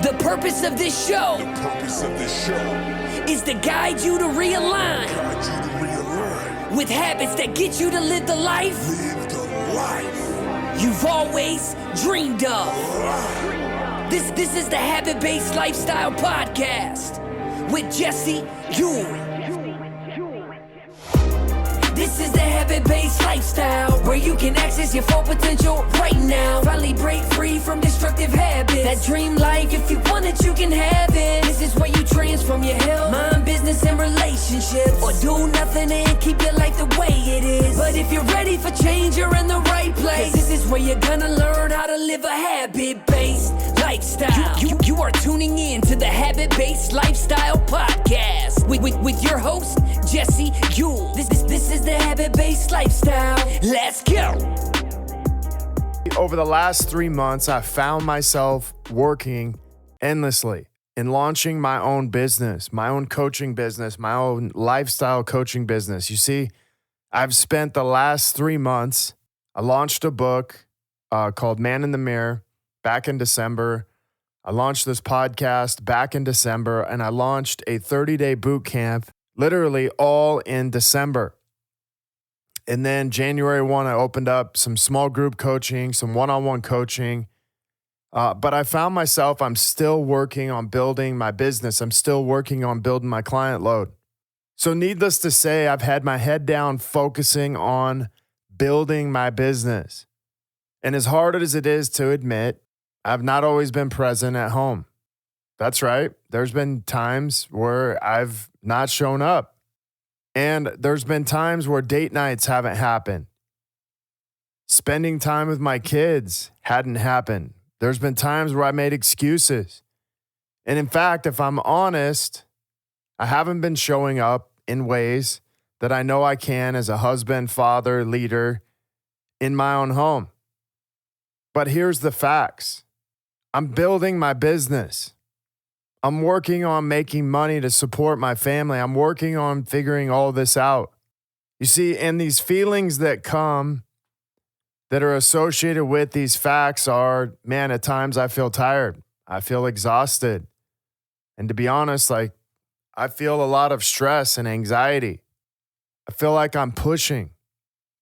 The purpose of this show is to guide you to realign with habits that get you to live the life you've always dreamed of. This is the Habit-Based Lifestyle Podcast with Jesse Ewing. This is the Habit-Based Lifestyle, where you can access your full potential right now. Finally break free from destructive habits. That dream life, if you want it, you can have it. This is where you transform your health, mind, business, and relationships. Or do nothing and keep your life the way it is. But if you're ready for change, you're in the right place. This is where you're gonna learn how to live a habit-based lifestyle. You are tuning in to the Habit-Based Lifestyle Podcast with your host, Jesse Ewing. This is the Habit-Based Lifestyle. Let's go. Over the last 3 months, I found myself working endlessly in launching my own business, my own coaching business, my own lifestyle coaching business. You see, I've spent the last 3 months, I launched a book called Man in the Mirror back in December. I launched this podcast back in December, and I launched a 30-day boot camp literally all in December. And then January 1, I opened up some small group coaching, some one-on-one coaching. But I found myself, I'm still working on building my business. I'm still working on building my client load. So needless to say, I've had my head down focusing on building my business. And as hard as it is to admit, I've not always been present at home. That's right. There's been times where I've not shown up. And there's been times where date nights haven't happened. Spending time with my kids hadn't happened. There's been times where I made excuses. And in fact, if I'm honest, I haven't been showing up in ways that I know I can as a husband, father, leader in my own home. But here's the facts. I'm building my business. I'm working on making money to support my family. I'm working on figuring all this out. You see, and these feelings that come that are associated with these facts are, man, at times I feel tired. I feel exhausted. And to be honest, I feel a lot of stress and anxiety. I feel like I'm pushing.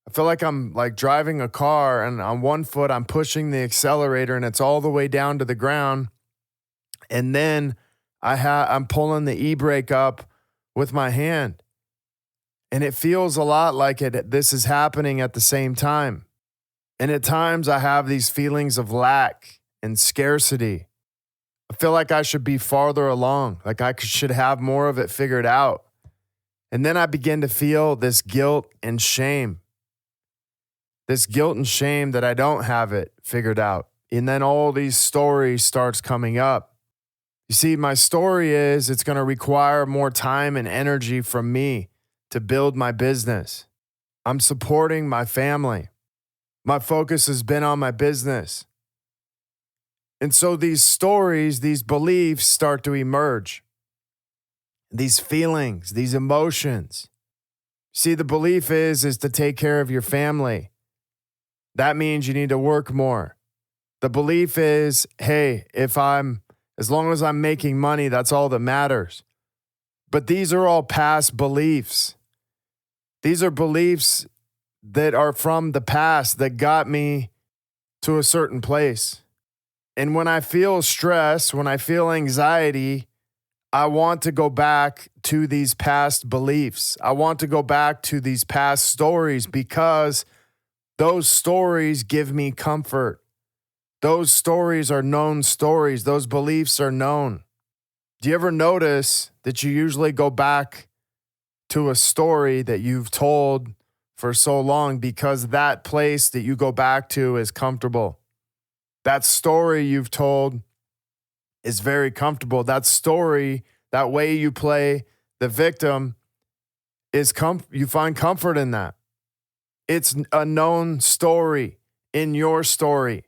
I feel like I'm driving a car, and on one foot I'm pushing the accelerator and it's all the way down to the ground. And then I'm pulling the e-brake up with my hand. And it feels a lot like this is happening at the same time. And at times I have these feelings of lack and scarcity. I feel like I should be farther along, like I should have more of it figured out. And then I begin to feel this guilt and shame. This guilt and shame that I don't have it figured out. And then all these stories starts coming up. You see, my story is it's going to require more time and energy from me to build my business. I'm supporting my family. My focus has been on my business. And so these stories, these beliefs start to emerge. These feelings, these emotions. See, the belief is to take care of your family. That means you need to work more. The belief is, hey, as long as I'm making money, that's all that matters. But these are all past beliefs. These are beliefs that are from the past that got me to a certain place. And when I feel stress, when I feel anxiety, I want to go back to these past beliefs. I want to go back to these past stories because those stories give me comfort. Those stories are known stories. Those beliefs are known. Do you ever notice that you usually go back to a story that you've told for so long because that place that you go back to is comfortable? That story you've told is very comfortable. That story, that way you play the victim, you find comfort in that. It's a known story in your story.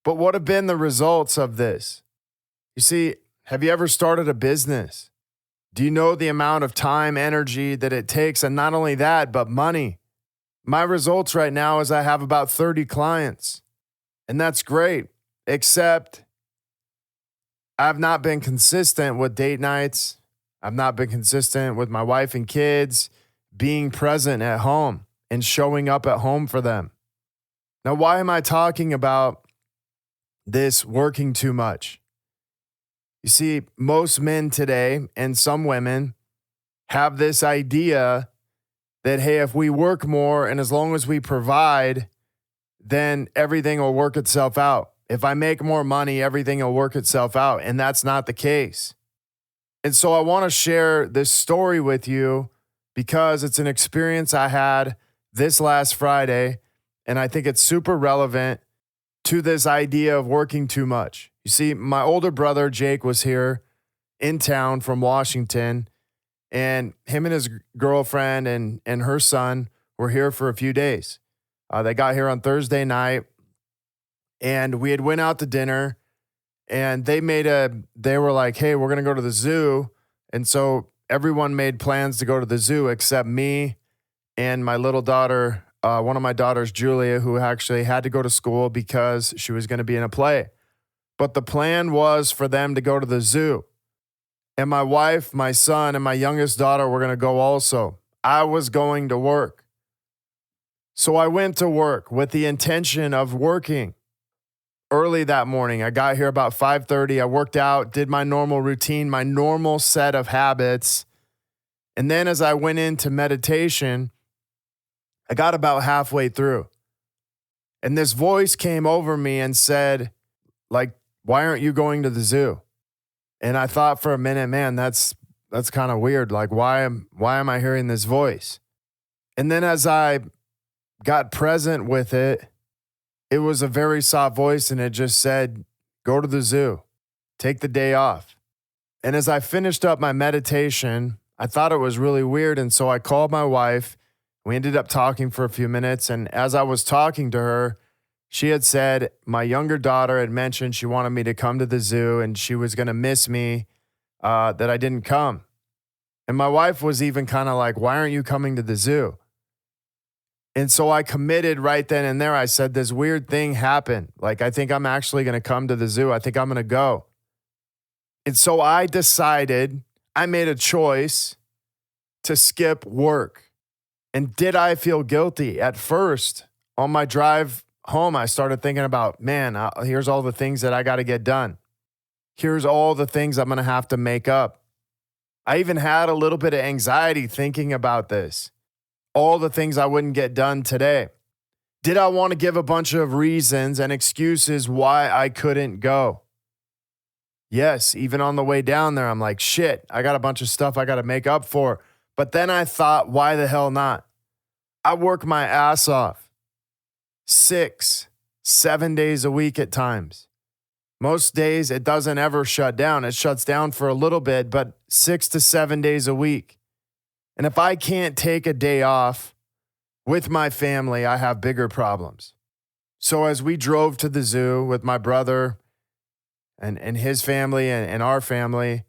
But what have been the results of this? You see, have you ever started a business? Do you know the amount of time, energy that it takes? And not only that, but money. My results right now is I have about 30 clients. And that's great, except I've not been consistent with date nights. I've not been consistent with my wife and kids, being present at home and showing up at home for them. Now, why am I talking about this working too much? You see, most men today and some women have this idea that, hey, if we work more and as long as we provide, then everything will work itself out. If I make more money, everything will work itself out. And that's not the case. And so I want to share this story with you because it's an experience I had this last Friday. And I think it's super relevant to this idea of working too much. You see, my older brother, Jake, was here in town from Washington. And him and his girlfriend and her son were here for a few days. They got here on Thursday night. And we had went out to dinner and they were like, hey, we're going to go to the zoo. And so everyone made plans to go to the zoo except me and my little daughter, one of my daughters, Julia, who actually had to go to school because she was going to be in a play. But the plan was for them to go to the zoo. And my wife, my son, and my youngest daughter were going to go also. I was going to work. So I went to work with the intention of working. Early that morning, I got here about 5:30. I worked out, did my normal routine, my normal set of habits. And then as I went into meditation, I got about halfway through. And this voice came over me and said, like, why aren't you going to the zoo? And I thought for a minute, man, that's kind of weird. Like, why am I hearing this voice? And then as I got present with it, it was a very soft voice and it just said, go to the zoo, take the day off. And as I finished up my meditation, I thought it was really weird. And so I called my wife. We ended up talking for a few minutes. And as I was talking to her, she had said my younger daughter had mentioned she wanted me to come to the zoo and she was going to miss me, that I didn't come. And my wife was even kind of like, why aren't you coming to the zoo? And so I committed right then and there. I said, this weird thing happened. Like, I think I'm actually going to come to the zoo. I think I'm going to go. And so I decided, I made a choice to skip work. And did I feel guilty? At first, on my drive home, I started thinking about, man, here's all the things that I got to get done. Here's all the things I'm going to have to make up. I even had a little bit of anxiety thinking about this. All the things I wouldn't get done today. Did I want to give a bunch of reasons and excuses why I couldn't go? Yes, even on the way down there, I'm like, shit, I got a bunch of stuff I got to make up for. But then I thought, why the hell not? I work my ass off 6, 7 days a week at times. Most days it doesn't ever shut down. It shuts down for a little bit, but 6 to 7 days a week. And if I can't take a day off with my family, I have bigger problems. So as we drove to the zoo with my brother and his family and our family,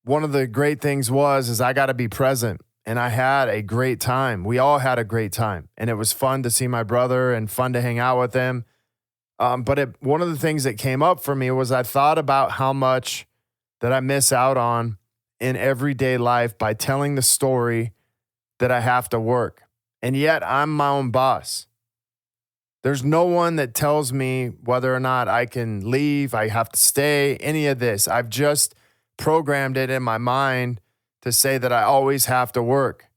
one of the great things is I got to be present. And I had a great time. We all had a great time. And it was fun to see my brother and fun to hang out with him. But one of the things that came up for me was I thought about how much that I miss out on in everyday life by telling the story that I have to work. And yet I'm my own boss. There's no one that tells me whether or not I can leave, I have to stay, any of this. I've just programmed it in my mind to say that I always have to work.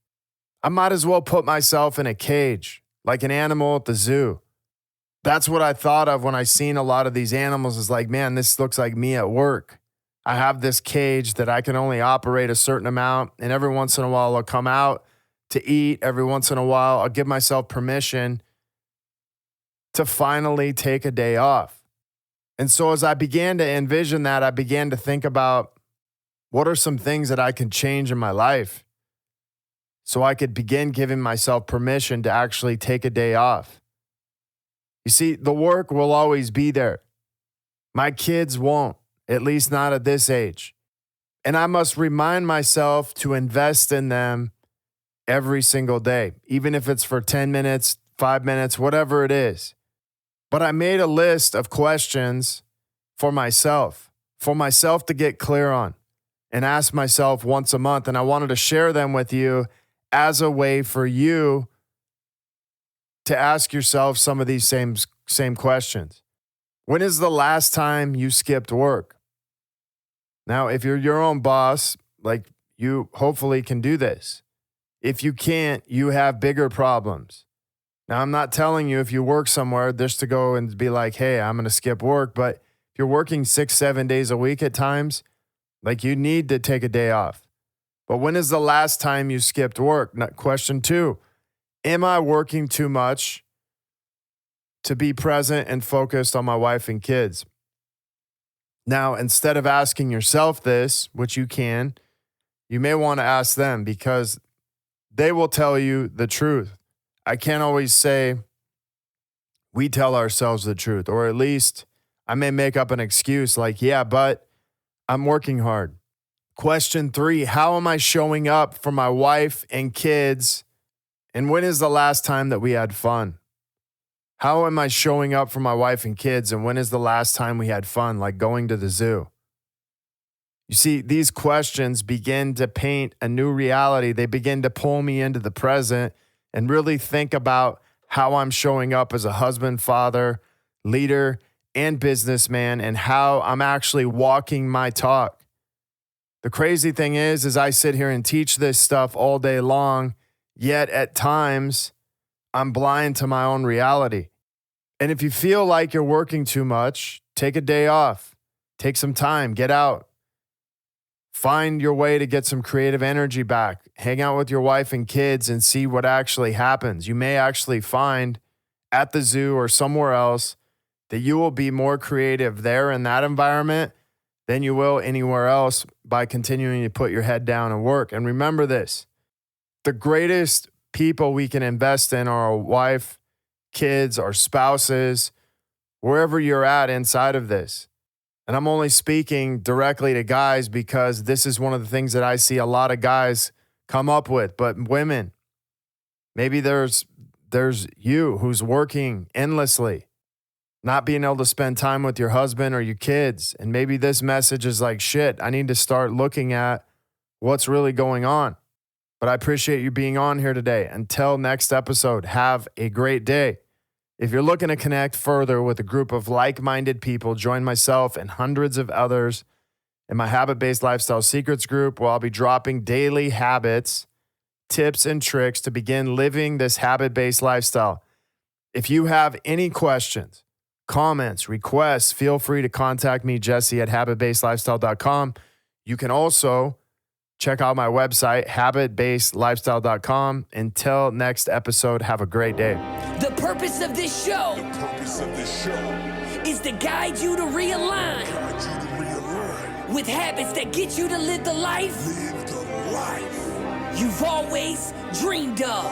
I might as well put myself in a cage, like an animal at the zoo. That's what I thought of when I seen a lot of these animals is like, man, this looks like me at work. I have this cage that I can only operate a certain amount, and every once in a while I'll come out to eat. Every once in a while I'll give myself permission to finally take a day off. And so as I began to envision that, I began to think about what are some things that I can change in my life so I could begin giving myself permission to actually take a day off. You see, the work will always be there. My kids won't. At least not at this age. And I must remind myself to invest in them every single day, even if it's for 10 minutes, 5 minutes, whatever it is. But I made a list of questions for myself for myself to get clear on and ask myself once a month. And I wanted to share them with you as a way for you to ask yourself some of these same questions. When is the last time you skipped work? Now, if you're your own boss, like you hopefully can do this. If you can't, you have bigger problems. Now, I'm not telling you if you work somewhere just to go and be like, hey, I'm going to skip work. But if you're working 6-7 days a week at times, like you need to take a day off. But when is the last time you skipped work? Question 2, am I working too much to be present and focused on my wife and kids? Now, instead of asking yourself this, which you can, you may want to ask them because they will tell you the truth. I can't always say we tell ourselves the truth, or at least I may make up an excuse like, yeah, but I'm working hard. Question 3, how am I showing up for my wife and kids? And when is the last time that we had fun? How am I showing up for my wife and kids? And when is the last time we had fun, like going to the zoo? You see, these questions begin to paint a new reality. They begin to pull me into the present and really think about how I'm showing up as a husband, father, leader, and businessman, and how I'm actually walking my talk. The crazy thing is I sit here and teach this stuff all day long, yet at times I'm blind to my own reality. And if you feel like you're working too much, take a day off, take some time, get out, find your way to get some creative energy back, hang out with your wife and kids and see what actually happens. You may actually find at the zoo or somewhere else that you will be more creative there in that environment than you will anywhere else by continuing to put your head down and work. And remember this, the greatest people we can invest in are our wife, kids, our spouses, wherever you're at inside of this. And I'm only speaking directly to guys because this is one of the things that I see a lot of guys come up with. But women, maybe there's you who's working endlessly, not being able to spend time with your husband or your kids. And maybe this message is like, shit, I need to start looking at what's really going on. But I appreciate you being on here today. Until next episode, have a great day. If you're looking to connect further with a group of like-minded people, join myself and hundreds of others in my Habit-Based Lifestyle Secrets group, where I'll be dropping daily habits, tips, and tricks to begin living this habit-based lifestyle. If you have any questions, comments, requests, feel free to contact me, Jesse, at habitbasedlifestyle.com. You can also check out my website, habitbasedlifestyle.com. Until next episode, have a great day. The purpose of this show is to guide you to realign with habits that get you to live the life you've always dreamed of.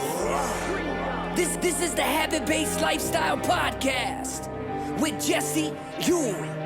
This is the Habit-Based Lifestyle Podcast with Jesse Ewing.